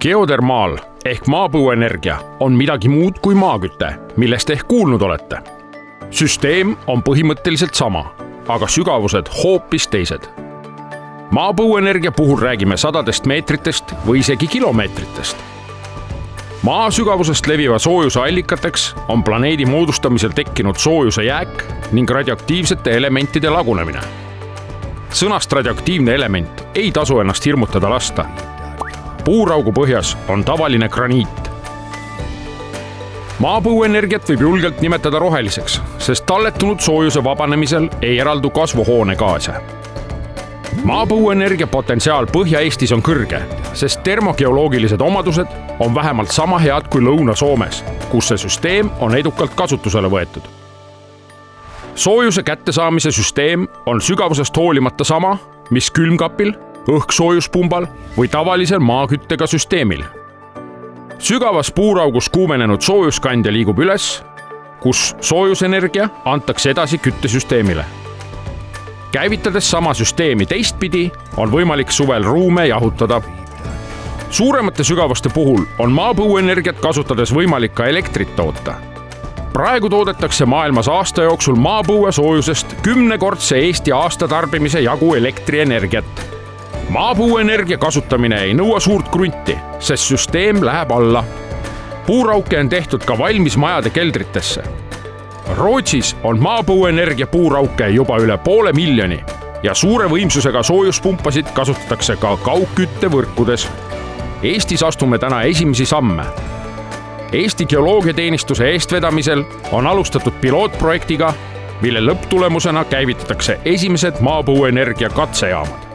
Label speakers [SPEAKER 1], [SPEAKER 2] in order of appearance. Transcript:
[SPEAKER 1] Geodermaal ehk maapõuenergia on midagi muud kui maaküte, millest ehk kuulnud olete. Süsteem on põhimõtteliselt sama, aga sügavused hoopis teised. Maapõuenergia puhul räägime sadadest meetritest või isegi kilomeetritest. Maa sügavusest leviva soojuse allikateks on planeedi moodustamisel tekkinud soojuse jääk ning radioaktiivsete elementide lagunemine. Sõnast radioaktiivne element ei tasu ennast hirmutada lasta. Puuraugu põhjas on tavaline graniit. Maapõuenergiat võib julgelt nimetada roheliseks, sest talletunud soojuse vabanemisel ei eraldu kasvuhoonegaase. Maapõuenergia potentsiaal Põhja-Eestis on kõrge, sest termogeoloogilised omadused on vähemalt sama head kui Lõuna-Soomes, kus see süsteem on edukalt kasutusele võetud. Soojuse kättesaamise süsteem on sügavusest hoolimata sama, mis külmkapil, õhksoojuspunbal või tavalisel maaküttega süsteemil. Sügavas puuraugus kuumenenud soojuskandja liigub üles, kus soojusenergia antakse edasi küttesüsteemile. Käivitades sama süsteemi teistpidi, on võimalik suvel ruume jahutada. Suuremate sügavuste puhul on maapõuenergiat kasutades võimalik ka elektrit toota. Praegu toodetakse maailmas aasta jooksul maapõue soojusest 10-kordse Eesti aastatarbimise jagu elektrienergiat. Maapõuenergia kasutamine ei nõua suurt krunti, sest süsteem läheb alla. Puurauke on tehtud ka valmis majade keldritesse. Rootsis on maapõuenergia puurauke juba üle 500 000 ja suure võimsusega soojuspumpasid kasutatakse ka kaugküttevõrkudes. Eestis astume täna esimesi samme. Eesti Geoloogiateenistuse eestvedamisel on alustatud pilootprojektiga, mille lõpptulemusena käivitatakse esimesed maapõuenergia katsejaamad.